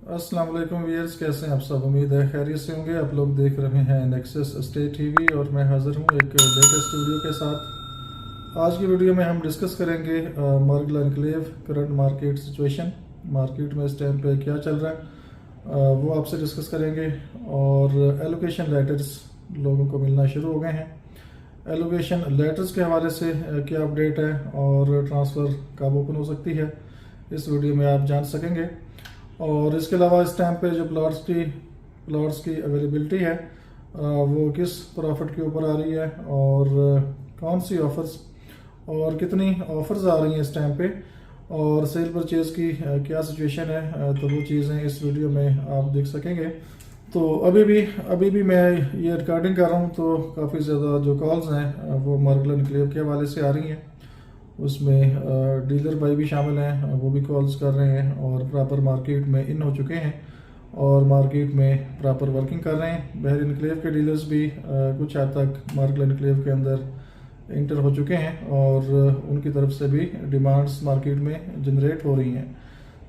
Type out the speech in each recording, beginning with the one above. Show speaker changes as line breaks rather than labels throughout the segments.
अस्सलाम वालेकुम व्यूअर्स, कैसे हैं आप सब। उम्मीद है खैरियत से होंगे। आप लोग देख रहे हैं नेक्सस स्टेट टीवी और मैं हाजिर हूं एक लेटेस्ट वीडियो के साथ। आज की वीडियो में हम डिस्कस करेंगे Margalla enclave current market situation. Market में इस टाइम पे क्या चल रहा है वो आपसे डिस्कस करेंगे। और एलोकेशन लेटर्स लोगों को मिलना शुरू हो गए हैं। एलोकेशन लेटर्स के हवाले से क्या अपडेट है और ट्रांसफ़र कब ओपन हो सकती है, इस वीडियो में आप जान सकेंगे। और इसके अलावा इस टाइम पे जो प्लॉट्स की अवेलेबिलिटी है वो किस प्रॉफिट के ऊपर आ रही है और कौन सी ऑफर्स और कितनी ऑफर्स आ रही हैं इस टाइम पे, और सेल परचेज की क्या सिचुएशन है, तो वो चीज़ें इस वीडियो में आप देख सकेंगे। तो अभी भी मैं ये रिकॉर्डिंग कर रहा हूँ तो काफ़ी ज़्यादा जो कॉल्स हैं वो मर्गल एनक्लेव के हवाले से आ रही हैं। उसमें डीलर भाई भी शामिल हैं, वो भी कॉल्स कर रहे हैं और प्रॉपर मार्केट में इन हो चुके हैं और मार्केट में प्रॉपर वर्किंग कर रहे हैं। बहर एनक्लेव के डीलर्स भी कुछ हद तक मर्गल एनक्लेव के अंदर इंटर हो चुके हैं और उनकी तरफ से भी डिमांड्स मार्केट में जनरेट हो रही हैं।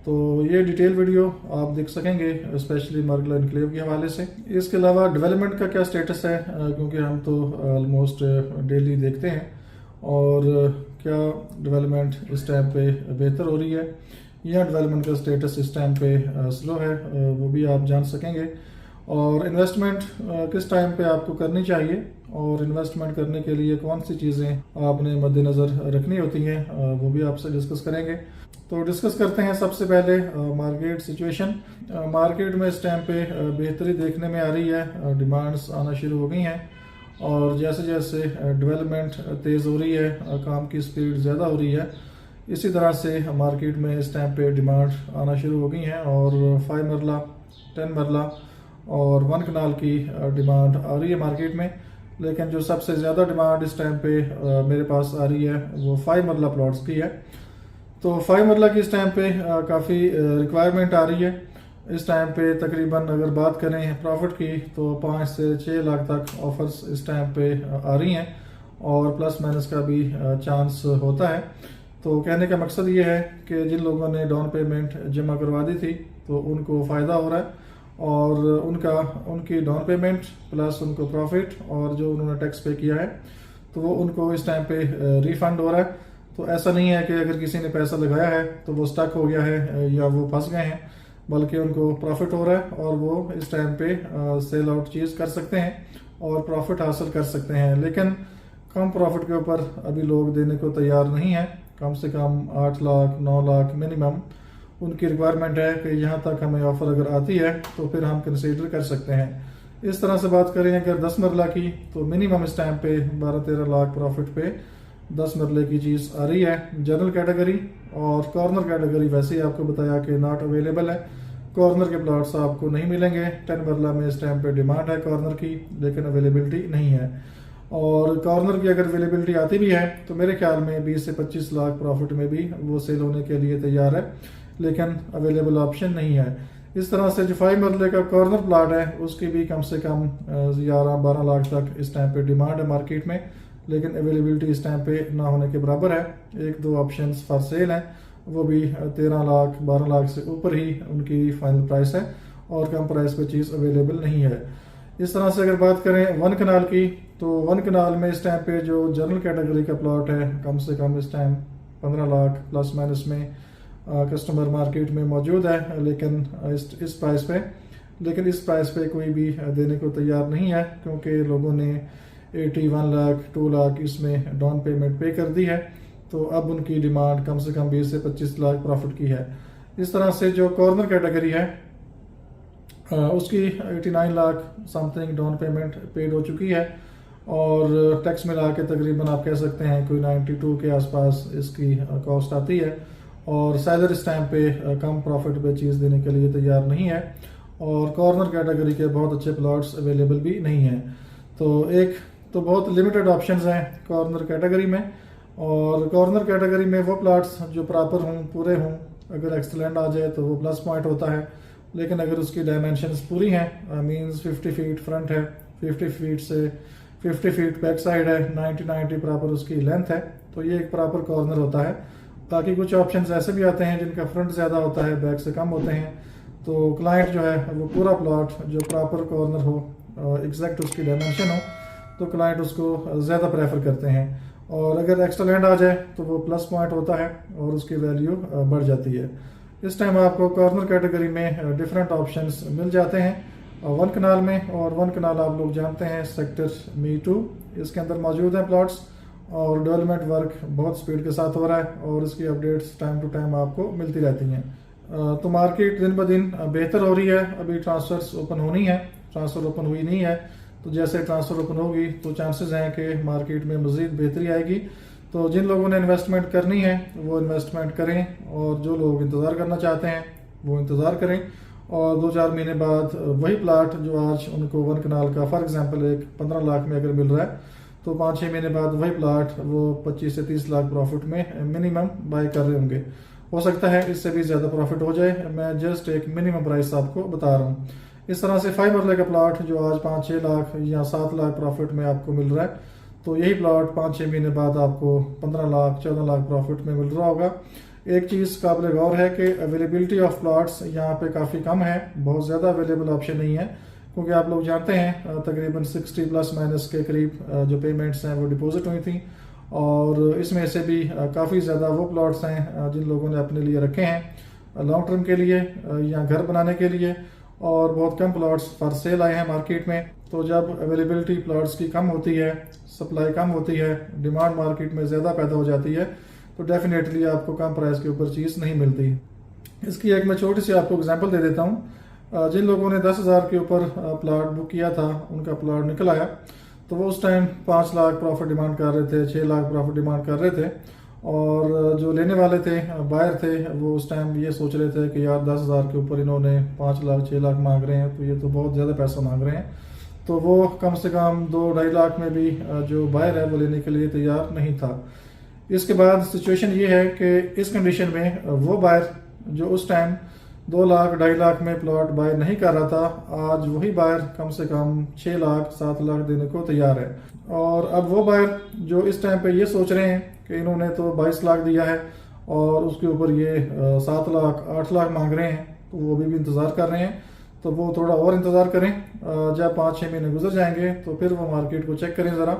तो ये डिटेल वीडियो आप देख सकेंगे स्पेशली मर्गल एनक्लेव के हवाले से। इसके अलावा डेवलपमेंट का क्या स्टेटस है, क्योंकि हम तो ऑलमोस्ट डेली देखते हैं और क्या डेवलपमेंट इस टाइम पे बेहतर हो रही है या डेवलपमेंट का स्टेटस इस टाइम पे स्लो है, वो भी आप जान सकेंगे। और इन्वेस्टमेंट किस टाइम पे आपको करनी चाहिए और इन्वेस्टमेंट करने के लिए कौन सी चीज़ें आपने मद्देनज़र रखनी होती हैं, वो भी आपसे डिस्कस करेंगे। तो डिस्कस करते हैं सबसे पहले मार्केट सिचुएशन। मार्केट में इस टाइम पे बेहतरी देखने में आ रही है, डिमांड्स आना शुरू हो गई हैं और जैसे जैसे डेवलपमेंट तेज़ हो रही है, काम की स्पीड ज़्यादा हो रही है, इसी तरह से मार्केट में इस टाइम पे डिमांड आना शुरू हो गई हैं और 5 मरला 10 मरला और 1 कनाल की डिमांड आ रही है मार्केट में। लेकिन जो सबसे ज़्यादा डिमांड इस टाइम पे मेरे पास आ रही है वो 5 मरला प्लॉट्स की है। तो 5 मरला की इस टाइम पे काफ़ी रिक्वायरमेंट आ रही है। इस टाइम पे तकरीबन अगर बात करें प्रॉफिट की तो 5 से 6 लाख तक ऑफर्स इस टाइम पे आ रही हैं और प्लस माइनस का भी चांस होता है। तो कहने का मकसद ये है कि जिन लोगों ने डाउन पेमेंट जमा करवा दी थी तो उनको फ़ायदा हो रहा है और उनकी डाउन पेमेंट प्लस उनको प्रॉफिट और जो उन्होंने टैक्स पे किया है तो वो उनको इस टाइम पे रिफंड हो रहा है। तो ऐसा नहीं है कि अगर किसी ने पैसा लगाया है तो वो स्टक हो गया है या वो फंस गए हैं, बल्कि उनको प्रॉफिट हो रहा है और वो इस टाइम पे सेल आउट चीज़ कर सकते हैं और प्रॉफिट हासिल कर सकते हैं। लेकिन कम प्रॉफिट के ऊपर अभी लोग देने को तैयार नहीं है। कम से कम 8 लाख 9 लाख मिनिमम उनकी रिक्वायरमेंट है कि यहाँ तक हमें ऑफर अगर आती है तो फिर हम कंसीडर कर सकते हैं। इस तरह से बात करें अगर 10 मरला की तो मिनिमम इस टाइम पे 12-13 लाख प्रॉफिट पे 10 मरले की चीज़ आ रही है। जनरल कैटेगरी और कॉर्नर कैटेगरी वैसे ही आपको बताया कि नॉट अवेलेबल है। कॉर्नर के प्लॉट्स आपको नहीं मिलेंगे। 10 मरला में इस टाइम पे डिमांड है कॉर्नर की, लेकिन अवेलेबिलिटी नहीं है। और कॉर्नर की अगर अवेलेबिलिटी आती भी है तो मेरे ख्याल में 20 से 25 लाख प्रॉफिट में भी वो सेल होने के लिए तैयार है, लेकिन अवेलेबल ऑप्शन नहीं है। इस तरह से जो 5 मरले का कॉर्नर प्लाट है उसकी भी कम से कम 11-12 लाख तक इस टाइम पे डिमांड है मार्केट में, लेकिन अवेलेबिलिटी इस टाइम पे ना होने के बराबर है। 1-2 ऑप्शंस फॉर सेल हैं, वो भी 13 लाख 12 लाख से ऊपर ही उनकी फाइनल प्राइस है और कम प्राइस पे चीज़ अवेलेबल नहीं है। इस तरह से अगर बात करें 1 कनाल की तो 1 कनाल में इस टाइम पे जो जनरल कैटेगरी का प्लॉट है कम से कम इस टाइम 15 लाख प्लस माइनस में कस्टमर मार्केट में मौजूद है, लेकिन इस प्राइस पे कोई भी देने को तैयार नहीं है, क्योंकि लोगों ने 81 लाख 2 लाख इसमें डाउन पेमेंट पे कर दी है। तो अब उनकी डिमांड कम से कम 20 से 25 लाख प्रॉफिट की है। इस तरह से जो कॉर्नर कैटेगरी है उसकी 89 lakh something down payment paid हो चुकी है और टैक्स मिला के तकरीबन आप कह सकते हैं कोई 92 के आसपास इसकी कॉस्ट आती है। और सेलर इस टाइम पे कम प्रॉफिट पे चीज़ देने के लिए तैयार नहीं है और कॉर्नर कैटेगरी के बहुत अच्छे प्लॉट्स अवेलेबल भी नहीं हैं। तो बहुत लिमिटेड ऑप्शंस हैं कॉर्नर कैटेगरी में। और कॉर्नर कैटेगरी में वो प्लॉट्स जो प्रॉपर हों, पूरे हों, अगर एक्सलेंट आ जाए तो वो प्लस पॉइंट होता है। लेकिन अगर उसकी डायमेंशंस पूरी हैं, मींस 50 फीट फ्रंट है, 50 फीट से 50 फीट बैक साइड है, 90 प्रॉपर उसकी लेंथ है, तो ये एक प्रॉपर कॉर्नर होता है। बाकी कुछ ऑप्शंस ऐसे भी आते हैं जिनका फ्रंट ज़्यादा होता है, बैक से कम होते हैं, तो क्लाइंट जो है वो पूरा प्लॉट जो प्रॉपर कॉर्नर हो, एग्जैक्ट उसकी डायमेंशन हो, तो क्लाइंट उसको ज़्यादा प्रेफर करते हैं। और अगर एक्स्ट्रा लैंड आ जाए तो वो प्लस पॉइंट होता है और उसकी वैल्यू बढ़ जाती है। इस टाइम आपको कॉर्नर कैटेगरी में डिफरेंट ऑप्शंस मिल जाते हैं 1 कनाल में, और 1 कनाल आप लोग जानते हैं सेक्टर मी2 इसके अंदर मौजूद हैं प्लॉट्स, और डेवलपमेंट वर्क बहुत स्पीड के साथ हो रहा है और इसकी अपडेट्स टाइम टू टाइम आपको मिलती रहती हैं। तो मार्केट दिन ब दिन बेहतर हो रही है। अभी ट्रांसफर्स ओपन होनी है, ट्रांसफर ओपन हुई नहीं है, तो जैसे ट्रांसफर ओपन होगी तो चांसेस हैं कि मार्केट में मज़ीद बेहतरी आएगी। तो जिन लोगों ने इन्वेस्टमेंट करनी है वो इन्वेस्टमेंट करें, और जो लोग इंतज़ार करना चाहते हैं वो इंतज़ार करें। और 2-4 महीने बाद वही प्लाट जो आज उनको 1 कनाल का फॉर एग्जांपल एक 15 लाख में अगर मिल रहा है, तो 5-6 महीने बाद वही प्लाट वो 25 से 30 लाख प्रॉफिट में मिनिमम बाय कर रहे होंगे। हो सकता है इससे भी ज़्यादा प्रॉफिट हो जाए, मैं जस्ट एक मिनिमम प्राइस आपको बता रहा हूँ। इस तरह से 5 मरले का प्लाट जो आज 5-6 लाख या 7 लाख प्रॉफिट में आपको मिल रहा है, तो यही प्लॉट 5-6 महीने बाद आपको 15 लाख 14 लाख प्रॉफिट में मिल रहा होगा। एक चीज़ काबिल गौर है कि अवेलेबिलिटी ऑफ प्लॉट्स यहाँ पे काफ़ी कम है, बहुत ज़्यादा अवेलेबल ऑप्शन नहीं है, क्योंकि आप लोग जानते हैं तकरीबन 60 प्लस माइनस के करीब जो पेमेंट्स हैं वो डिपॉजिट हुई थी, और इसमें से भी काफ़ी ज़्यादा वो प्लॉट्स हैं जिन लोगों ने अपने लिए रखे हैं लॉन्ग टर्म के लिए या घर बनाने के लिए, और बहुत कम प्लॉट्स फॉर सेल आए हैं मार्केट में। तो जब अवेलेबिलिटी प्लॉट्स की कम होती है, सप्लाई कम होती है, डिमांड मार्केट में ज़्यादा पैदा हो जाती है, तो डेफिनेटली आपको कम प्राइस के ऊपर चीज़ नहीं मिलती। इसकी एक मैं छोटी सी आपको एग्जांपल दे देता हूँ। जिन लोगों ने 10,000 के ऊपर प्लॉट बुक किया था, उनका प्लॉट निकल आया, तो वो उस टाइम 5 लाख प्रॉफिट डिमांड कर रहे थे, 6 लाख प्रॉफिट डिमांड कर रहे थे, और जो लेने वाले थे बायर थे वो उस टाइम ये सोच रहे थे कि यार 10,000 के ऊपर इन्होंने 5 लाख 6 लाख मांग रहे हैं, तो ये तो बहुत ज़्यादा पैसा मांग रहे हैं। तो वो कम से कम 2-2.5 लाख में भी जो बायर है वो लेने के लिए तैयार नहीं था। इसके बाद सिचुएशन ये है कि इस कंडीशन में वो बायर जो उस टाइम 2 लाख 2.5 लाख में प्लॉट बाय नहीं कर रहा था, आज वही बायर कम से कम 6 लाख 7 लाख देने को तैयार है। और अब वो बायर जो इस टाइम पे ये सोच रहे हैं कि इन्होंने तो 22 लाख दिया है और उसके ऊपर ये 7 लाख 8 लाख मांग रहे हैं, तो वो अभी भी इंतज़ार कर रहे हैं, तो वो थोड़ा और इंतज़ार करें। जब 5-6 महीने गुजर जाएंगे तो फिर वो मार्केट को चेक करें ज़रा,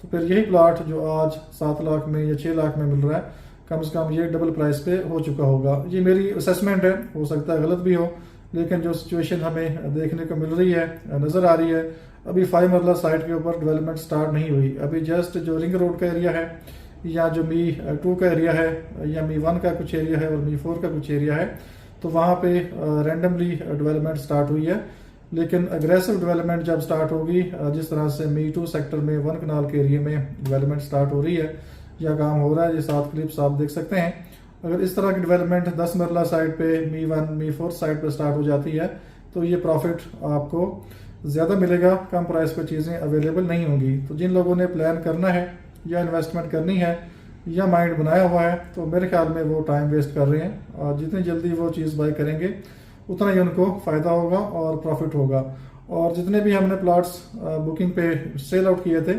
तो फिर यही प्लॉट जो आज 7 लाख में या 6 लाख में मिल रहा है, कम से कम ये डबल प्राइस पे हो चुका होगा। ये मेरी असेसमेंट है, हो सकता है गलत भी हो, लेकिन जो सिचुएशन हमें देखने को मिल रही है, नज़र आ रही है, अभी 5 मरला साइट के ऊपर डेवलपमेंट स्टार्ट नहीं हुई। अभी जस्ट जो रिंग रोड का एरिया है, या जो मी2 का एरिया है, या मी1 का कुछ एरिया है और मी4 का कुछ एरिया है, तो वहाँ पे रैंडमली डेवलपमेंट स्टार्ट हुई है। लेकिन अग्रेसिव डेवलपमेंट जब स्टार्ट होगी, जिस तरह से मी2 सेक्टर में 1 कनाल के एरिया में डेवलपमेंट स्टार्ट हो रही है या काम हो रहा है, ये 7 क्लिप्स आप देख सकते हैं। अगर इस तरह की डेवलपमेंट 10 मरला साइड पे मी1 मी4 साइड पे स्टार्ट हो जाती है, तो ये प्रॉफिट आपको ज़्यादा मिलेगा, कम प्राइस पे चीज़ें अवेलेबल नहीं होंगी। तो जिन लोगों ने प्लान करना है या इन्वेस्टमेंट करनी है या माइंड बनाया हुआ है, तो मेरे ख्याल में वो टाइम वेस्ट कर रहे हैं, और जितनी जल्दी वो चीज़ बाय करेंगे उतना ही उनको फ़ायदा होगा और प्रॉफिट होगा। और जितने भी हमने प्लॉट्स बुकिंग पे सेल आउट किए थे,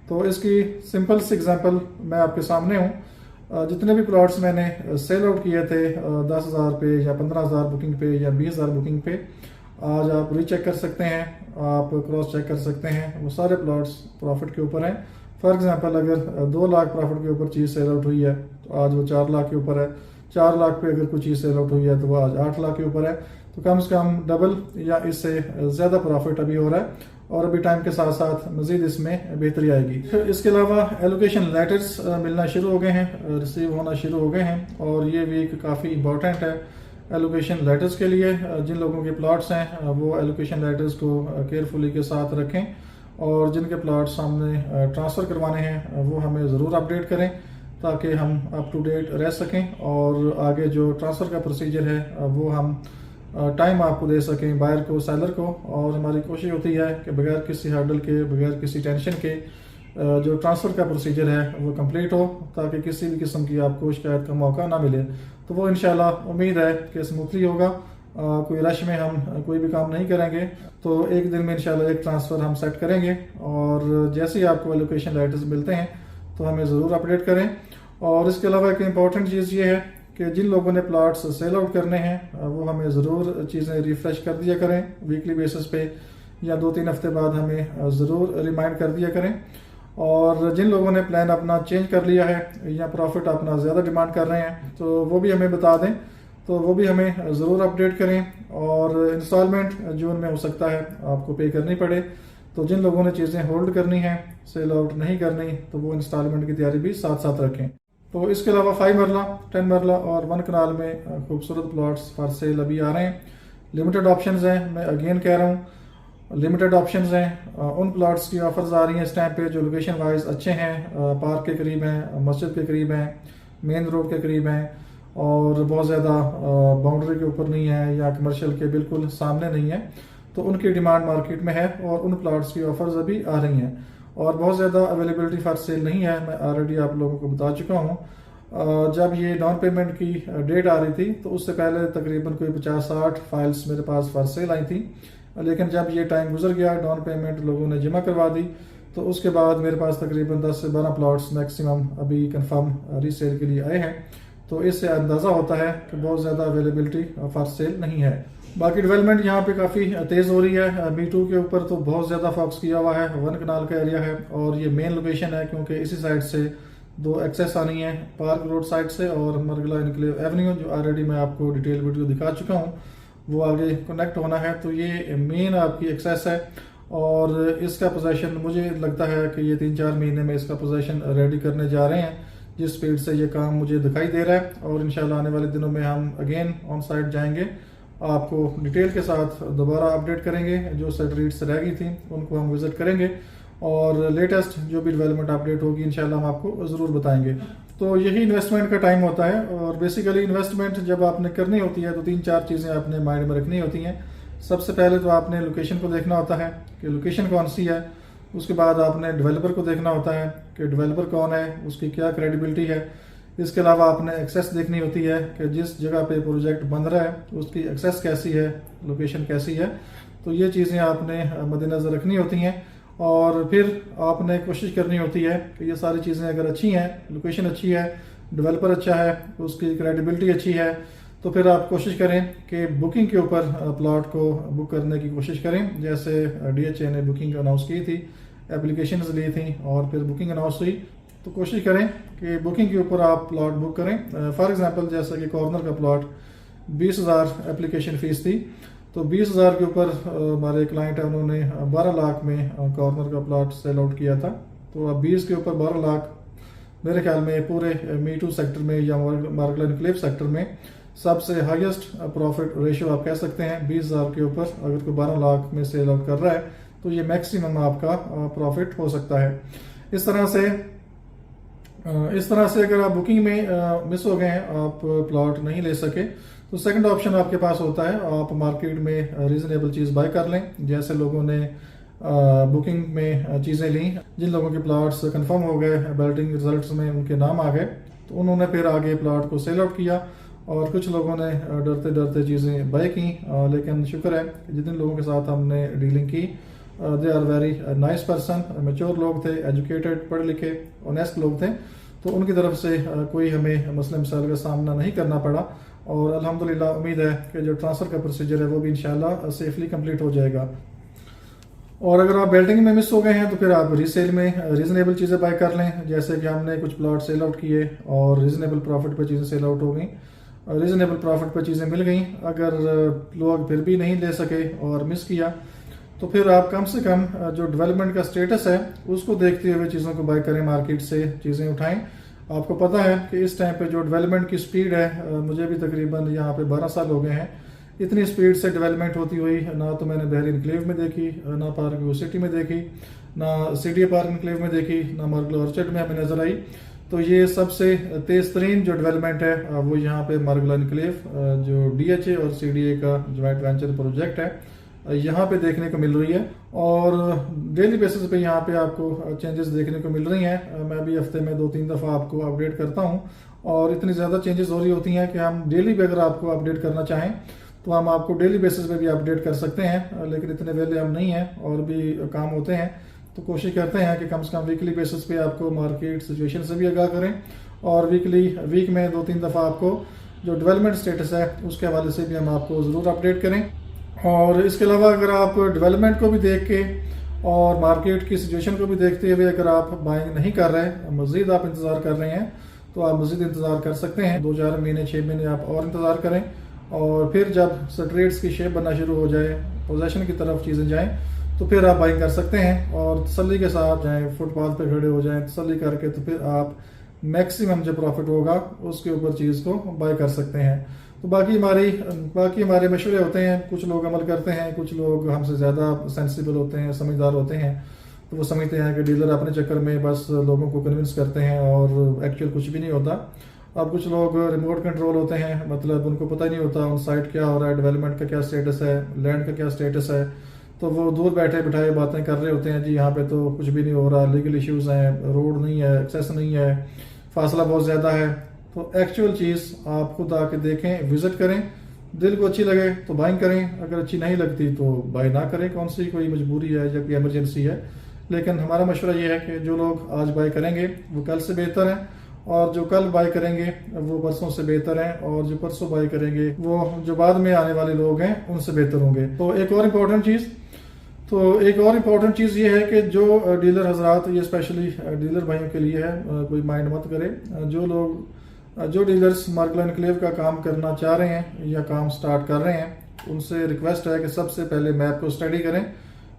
तो इसकी सिंपल सी एग्जांपल मैं आपके सामने हूँ। जितने भी प्लॉट्स मैंने सेल आउट किए थे 10,000 पे या 15,000 बुकिंग पे या 20,000 बुकिंग पे, आज आप रीचेक कर सकते हैं, आप क्रॉस चेक कर सकते हैं, वो सारे प्लॉट्स प्रॉफिट के ऊपर हैं। फॉर एग्जांपल अगर 2 लाख प्रॉफिट के ऊपर चीज़ सेल आउट हुई है, तो आज वो 4 लाख के ऊपर है। 4 लाख पे अगर कोई चीज़ सेल आउट हुई है तो वो आज 8 लाख के ऊपर है। तो कम से कम डबल या इससे ज़्यादा प्रॉफिट अभी हो रहा है, और अभी टाइम के साथ साथ मज़ीद इसमें बेहतरी आएगी। इसके अलावा एलोकेशन लेटर्स मिलना शुरू हो गए हैं, रिसीव होना शुरू हो गए हैं, और ये वीक काफ़ी इंपॉर्टेंट है एलोकेशन लेटर्स के लिए। जिन लोगों के प्लॉट्स हैं वो एलोकेशन लेटर्स को केयरफुली के साथ रखें, और जिनके प्लॉट्स सामने ट्रांसफ़र करवाने हैं वो हमें ज़रूर अपडेट करें, ताकि हम अप टू डेट रह सकें, और आगे जो ट्रांसफ़र का प्रोसीजर है वो हम टाइम आपको दे सकें, बायर को, सेलर को। और हमारी कोशिश होती है कि बगैर किसी हर्डल के, बगैर किसी टेंशन के जो ट्रांसफ़र का प्रोसीजर है वो कंप्लीट हो, ताकि किसी भी किस्म की आपको शिकायत का मौका ना मिले। तो वो इंशाल्लाह उम्मीद है कि स्मूथली होगा, कोई रश में हम कोई भी काम नहीं करेंगे। तो एक दिन में इंशाल्लाह एक ट्रांसफ़र हम सेट करेंगे, और जैसे ही आपको एलोकेशन लेटर्स मिलते हैं तो हमें ज़रूर अपडेट करें। और इसके अलावा एक इम्पॉर्टेंट चीज़ ये है कि जिन लोगों ने प्लॉट्स सेल आउट करने हैं वो हमें ज़रूर चीज़ें रिफ़्रेश कर दिया करें वीकली बेसिस पे, या 2-3 हफ्ते बाद हमें ज़रूर रिमाइंड कर दिया करें। और जिन लोगों ने प्लान अपना चेंज कर लिया है या प्रॉफिट अपना ज़्यादा डिमांड कर रहे हैं तो वो भी हमें बता दें, तो वो भी हमें ज़रूर अपडेट करें। और इंस्टॉलमेंट जून में हो सकता है आपको पे करनी पड़े, तो जिन लोगों ने चीज़ें होल्ड करनी है, सेल आउट नहीं करनी, तो वो इंस्टॉलमेंट की तैयारी भी साथ साथ रखें। तो इसके अलावा 5 मरला, 10 मरला और 1 कनाल में खूबसूरत प्लॉट्स फॉर सेल अभी आ रहे हैं। लिमिटेड ऑप्शंस हैं, मैं अगेन कह रहा हूँ लिमिटेड ऑप्शंस हैं। उन प्लॉट्स की ऑफर्स आ रही हैं इस टाइम पे जो लोकेशन वाइज अच्छे हैं, पार्क के करीब हैं, मस्जिद के करीब हैं, मेन रोड के करीब हैं और बहुत ज़्यादा बाउंड्री के ऊपर नहीं है या कमर्शियल के बिल्कुल सामने नहीं है। तो उनकी डिमांड मार्केट में है और उन प्लॉट्स की ऑफर्स अभी आ रही हैं और बहुत ज़्यादा अवेलेबिलिटी फॉर सेल नहीं है। मैं ऑलरेडी आप लोगों को बता चुका हूँ। जब ये डाउन पेमेंट की डेट आ रही थी तो उससे पहले तकरीबन कोई 50-60 फाइल्स मेरे पास फॉर सेल आई थी, लेकिन जब ये टाइम गुजर गया, डाउन पेमेंट लोगों ने जमा करवा दी, तो उसके बाद मेरे पास तकरीबन 10 से 12 प्लॉट्स मैक्सिमम अभी कंफर्म रीसेल के लिए आए हैं। तो इससे अंदाज़ा होता है कि बहुत ज़्यादा अवेलेबिलिटी फॉर सेल नहीं है। बाकी डेवलपमेंट यहाँ पे काफ़ी तेज़ हो रही है। B2 के ऊपर तो बहुत ज़्यादा फोकस किया हुआ है, 1 कनाल का एरिया है और ये मेन लोकेशन है क्योंकि इसी साइड से 2 एक्सेस आनी है, पार्क रोड साइड से और मरगला इनक्लेव एवेन्यू, जो ऑलरेडी मैं आपको डिटेल वीडियो दिखा चुका हूँ, वो आगे कनेक्ट होना है। तो ये मेन आपकी एक्सेस है और इसका पोजीशन मुझे लगता है कि ये 3-4 महीने में इसका पोजीशन रेडी करने जा रहे हैं, जिस स्पीड से ये काम मुझे दिखाई दे रहा है। और इंशाल्लाह आने वाले दिनों में हम अगेन ऑन साइट जाएंगे, आपको डिटेल के साथ दोबारा अपडेट करेंगे। जो सेटरीट्स रह गई थी उनको हम विजिट करेंगे और लेटेस्ट जो भी डेवलपमेंट अपडेट होगी इंशाल्लाह हम आपको ज़रूर बताएंगे। तो यही इन्वेस्टमेंट का टाइम होता है और बेसिकली इन्वेस्टमेंट जब आपने करनी होती है तो 3-4 चीज़ें आपने माइंड में रखनी होती हैं। सबसे पहले तो आपने लोकेशन को देखना होता है कि लोकेशन कौन सी है। उसके बाद आपने डेवलपर को देखना होता है कि डेवलपर कौन है, उसकी क्या क्रेडिबिलिटी है। इसके अलावा आपने एक्सेस देखनी होती है कि जिस जगह पे प्रोजेक्ट बन रहा है उसकी एक्सेस कैसी है, लोकेशन कैसी है। तो ये चीज़ें आपने मद्देनज़र रखनी होती हैं और फिर आपने कोशिश करनी होती है कि ये सारी चीज़ें अगर अच्छी हैं, लोकेशन अच्छी है, डेवलपर अच्छा है, उसकी क्रेडिबिलिटी अच्छी है, तो फिर आप कोशिश करें कि बुकिंग के ऊपर प्लॉट को बुक करने की कोशिश करें। जैसे DHA ने बुकिंग अनाउंस की थी, एप्लीकेशंस ली थी और फिर बुकिंग अनाउंस हुई, तो कोशिश करें कि बुकिंग के ऊपर आप प्लॉट बुक करें। फॉर एग्जांपल जैसा कि कॉर्नर का प्लॉट 20,000 एप्लीकेशन फ़ीस थी, तो 20,000 के ऊपर हमारे क्लाइंट है उन्होंने 12 लाख में कॉर्नर का प्लॉट सेल आउट किया था। तो अब 20 के ऊपर 12 लाख मेरे ख्याल में पूरे Me2 सेक्टर में या मार्गला इनक्लेव सेक्टर में सबसे हाईएस्ट प्रॉफिट रेशियो आप कह सकते हैं। 20,000 के ऊपर अगर कोई 12 लाख में सेल आउट कर रहा है तो ये मैक्सिमम आपका प्रॉफिट हो सकता है। इस तरह से अगर आप बुकिंग में मिस हो गए हैं, आप प्लॉट नहीं ले सके, तो सेकंड ऑप्शन आपके पास होता है, आप मार्केट में रीजनेबल चीज़ बाय कर लें। जैसे लोगों ने बुकिंग में चीज़ें ली, जिन लोगों के प्लॉट्स कंफर्म हो गए, बैल्टिंग रिजल्ट्स में उनके नाम आ गए, तो उन्होंने फिर आगे प्लॉट को सेल आउट किया और कुछ लोगों ने डरते डरते चीज़ें बाय की। लेकिन शुक्र है कि जितने लोगों के साथ हमने डीलिंग की, they are very nice person, mature लोग थे, एजुकेटेड, पढ़े लिखे, ऑनेस्ट लोग थे, तो उनकी तरफ से कोई हमें मसले मसाइल का सामना नहीं करना पड़ा। और अल्हम्दुलिल्लाह उम्मीद है कि जो ट्रांसफ़र का प्रोसीजर है वो भी इंशाल्लाह सेफली कंप्लीट हो जाएगा। और अगर आप बेल्टिंग में मिस हो गए हैं तो फिर आप रीसेल में रीजनेबल चीज़ें बाय कर लें। जैसे कि हमने कुछ प्लॉट सेल आउट किए और रीजनेबल प्रॉफिट पर चीज़ें सेल आउट हो गई, रीजनेबल प्रॉफिट पर चीज़ें मिल गई। अगर लोग फिर भी नहीं ले सके और मिस किया तो फिर आप कम से कम जो डेवलपमेंट का स्टेटस है उसको देखते हुए चीज़ों को बाय करें, मार्केट से चीज़ें उठाएं। आपको पता है कि इस टाइम पे जो डेवलपमेंट की स्पीड है, मुझे भी तकरीबन यहाँ पे 12 साल हो गए हैं, इतनी स्पीड से डेवलपमेंट होती हुई ना तो मैंने बहरीन इनक्लेव में देखी, ना पार्क व्यू सिटी में देखी, ना CDA पार्क इनक्लेव में देखी, ना मार्गला ऑर्चर्ड में हमें नजर आई। तो ये सबसे तेज तरीन जो डेवलपमेंट है वो यहाँ पे मार्गला इनक्लेव जो DHA और CDA का ज्वाइंट वेंचर प्रोजेक्ट है यहाँ पे देखने को मिल रही है। और डेली बेसिस पे यहाँ पे आपको चेंजेस देखने को मिल रही हैं। मैं भी हफ्ते में 2-3 दफ़ा आपको अपडेट करता हूँ और इतनी ज़्यादा चेंजेस हो रही होती हैं कि हम डेली भी अगर आपको अपडेट करना चाहें तो हम आपको डेली बेसिस पे भी अपडेट कर सकते हैं, लेकिन इतने वेले हम नहीं हैं और भी काम होते हैं। तो कोशिश करते हैं कि कम से कम वीकली बेसिस पे आपको मार्केट सिचुएशन से भी आगाह करें और वीक में 2-3 दफ़ा आपको जो डेवलपमेंट स्टेटस है उसके हवाले से भी हम आपको ज़रूर अपडेट करें। और इसके अलावा अगर आप डेवलपमेंट को भी देख के और मार्केट की सिचुएशन को भी देखते हुए अगर आप बाइंग नहीं कर रहे, मज़ीद आप इंतज़ार कर रहे हैं, तो आप मज़ीद इंतज़ार कर सकते हैं। 2-4 महीने 6 महीने आप और इंतज़ार करें, और फिर जब ट्रेड्स की शेप बनना शुरू हो जाए, पोजीशन की तरफ चीज़ें जाएं, तो फिर आप बाइंग कर सकते हैं और तसल्ली के साथ जाएं, फुटपाथ पे खड़े हो जाएं तसल्ली करके, तो फिर आप मैक्सिमम जो प्रॉफिट होगा उसके ऊपर चीज़ को बाय कर सकते हैं। तो बाकी हमारे मशवरे होते हैं, कुछ लोग अमल करते हैं, कुछ लोग हमसे ज़्यादा सेंसिबल होते हैं, समझदार होते हैं, तो वो समझते हैं कि डीलर अपने चक्कर में बस लोगों को कन्विंस करते हैं और एक्चुअल कुछ भी नहीं होता। अब कुछ लोग रिमोट कंट्रोल होते हैं, मतलब उनको पता ही नहीं होता उन साइट क्या हो रहा है, डेवलपमेंट का क्या स्टेटस है, लैंड का क्या स्टेटस है, तो वो दूर बैठे बिठाए बातें कर रहे होते हैं, जी यहाँ पे तो कुछ भी नहीं हो रहा, लीगल इश्यूज हैं, रोड नहीं है, एक्सेस नहीं है, फासला बहुत ज़्यादा है। तो एक्चुअल चीज़ आप खुद आके देखें, विजिट करें, दिल को अच्छी लगे तो बाइंग करें, अगर अच्छी नहीं लगती तो बाय ना करें। कौन सी कोई मजबूरी है या कोई एमरजेंसी है। लेकिन हमारा मशवरा ये है कि जो लोग आज बाय करेंगे वो कल से बेहतर हैं, और जो कल बाय करेंगे वो परसों से बेहतर हैं, और जो परसों बाय करेंगे वो जो बाद में आने वाले लोग हैं उनसे बेहतर होंगे। तो एक और इम्पोर्टेंट चीज़ ये है कि जो डीलर हजरात, ये स्पेशली डीलर भाइयों के लिए है, कोई माइंड मत करे, जो डीलर्स मार्गला एनक्लेव का काम करना चाह रहे हैं या काम स्टार्ट कर रहे हैं, उनसे रिक्वेस्ट है कि सबसे पहले मैप को स्टडी करें।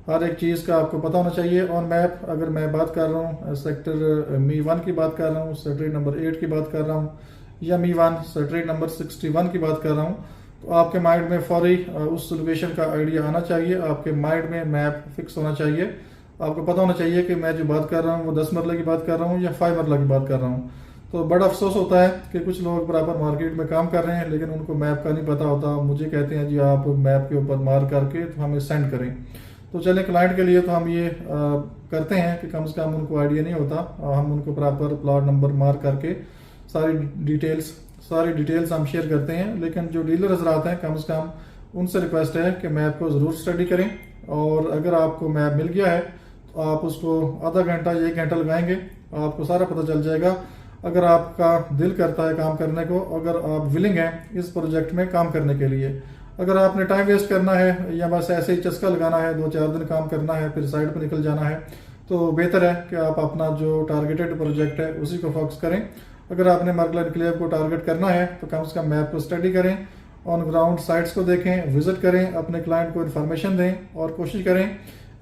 हर एक चीज़ का आपको पता होना चाहिए। और मैप, अगर मैं बात कर रहा हूँ सेक्टर मी 1 की बात कर रहा हूँ, सेक्टर नंबर 8 की बात कर रहा हूँ, या मी 1 सेक्टर नंबर 61 की बात कर रहा हूँ, तो आपके माइंड में फौरी उस लोकेशन का आइडिया आना चाहिए, आपके माइंड में मैप फिक्स होना चाहिए। आपको पता होना चाहिए कि मैं जो बात कर रहा हूँ वो 10 मरले की बात कर रहा हूँ या 5 मरला की बात कर रहा हूँ। तो बड़ा अफसोस होता है कि कुछ लोग बराबर मार्केट में काम कर रहे हैं लेकिन उनको मैप का नहीं पता होता। मुझे कहते हैं जी आप मैप के ऊपर मार करके तो हमें सेंड करें। तो चलें, क्लाइंट के लिए तो हम ये करते हैं कि कम से कम उनको आइडिया नहीं होता, हम उनको प्रॉपर प्लॉट नंबर मार करके सारी डिटेल्स हम शेयर करते हैं। लेकिन जो डीलर हजरात हैं, कम से कम उनसे रिक्वेस्ट है कि मैप को ज़रूर स्टडी करें, और अगर आपको मैप मिल गया है तो आप उसको आधा घंटा या 1 घंटा लगाएंगे, आपको सारा पता चल जाएगा। अगर आपका दिल करता है काम करने को, अगर आप विलिंग हैं इस प्रोजेक्ट में काम करने के लिए, अगर आपने टाइम वेस्ट करना है या बस ऐसे ही चस्का लगाना है, 2-4 दिन काम करना है फिर साइड पर निकल जाना है, तो बेहतर है कि आप अपना जो टारगेटेड प्रोजेक्ट है उसी को फोकस करें। अगर आपने मार्गला एनक्लेव को टारगेट करना है तो कम से कम मैप को स्टडी करें, ऑन ग्राउंड साइट्स को देखें, विजिट करें, अपने क्लाइंट को इन्फॉर्मेशन दें और कोशिश करें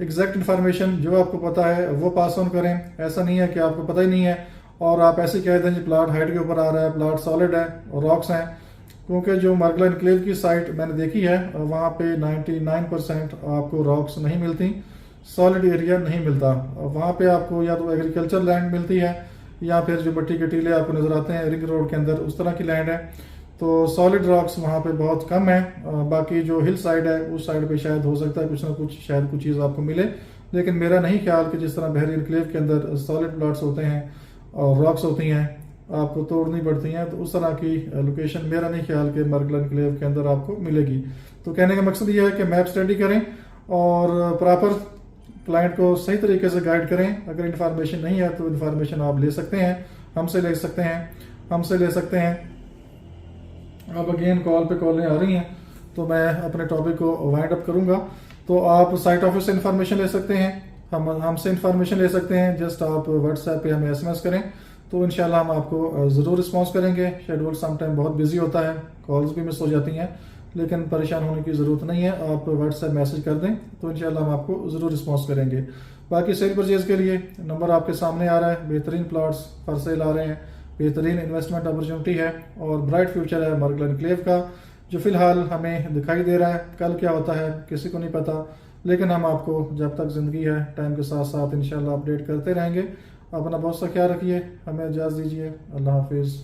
एग्जैक्ट इन्फॉर्मेशन जो आपको पता है वो पास ऑन करें। ऐसा नहीं है कि आपको पता ही नहीं है और आप ऐसे कह दें जी प्लाट हाइट के ऊपर आ रहा है, प्लाट सॉलिड है और रॉक्स हैं, क्योंकि जो मार्गला एनक्लेव की साइट मैंने देखी है वहाँ पे 99% आपको रॉक्स नहीं मिलती, सॉलिड एरिया नहीं मिलता। वहाँ पे आपको या तो एग्रीकल्चर लैंड मिलती है या फिर जो बट्टी के टीले आपको नजर आते हैं रिंग रोड के अंदर, उस तरह की लैंड है। तो सॉलिड रॉक्स वहाँ पे बहुत कम है। बाकी जो हिल साइड है उस साइड पे शायद हो सकता है कुछ ना कुछ, शायद कुछ चीज़ आपको मिले, लेकिन मेरा नहीं ख्याल कि जिस तरह बहरी एनक्लेव के अंदर सॉलिड प्लॉट्स होते हैं और रॉक्स होती हैं आपको तोड़नी पड़ती हैं, तो उस तरह की लोकेशन मेरा नहीं ख्याल कि मार्गला एनक्लेव के अंदर आपको मिलेगी। तो कहने का मकसद ये है कि मैप स्टडी करें और प्रॉपर क्लाइंट को सही तरीके से गाइड करें। अगर इन्फॉर्मेशन नहीं है तो इन्फॉर्मेशन आप ले सकते हैं, हमसे ले सकते हैं। अब अगेन कॉल पे कॉलें आ रही हैं तो मैं अपने टॉपिक को वाइंड अप करूंगा। तो आप साइट ऑफिस से इन्फॉर्मेशन ले सकते हैं, हमसे इन्फॉर्मेशन ले सकते हैं। जस्ट आप व्हाट्सएप पे हमें SMS करें तो इंशाल्लाह हम आपको ज़रूर रिस्पॉन्स करेंगे। शेड्यूल समटाइम बहुत बिजी होता है, कॉल्स भी मिस हो जाती हैं, लेकिन परेशान होने की ज़रूरत नहीं है। आप व्हाट्सएप मैसेज कर दें तो इंशाल्लाह हम आपको ज़रूर रिस्पॉन्स करेंगे। बाकी सेल परचेज के लिए नंबर आपके सामने आ रहा है, बेहतरीन प्लॉट्स फॉर सेल आ रहे हैं, बेहतरीन इन्वेस्टमेंट अपॉर्चुनिटी है और ब्राइट फ्यूचर है मार्गला एनक्लेव का, जो फिलहाल हमें दिखाई दे रहा है। कल क्या होता है किसी को नहीं पता, लेकिन हम आपको जब तक ज़िंदगी है टाइम के साथ साथ इंशाल्लाह अपडेट करते रहेंगे। अपना बहुत सा ख्याल रखिए, हमें इजाज़त दीजिए, अल्लाह हाफिज़।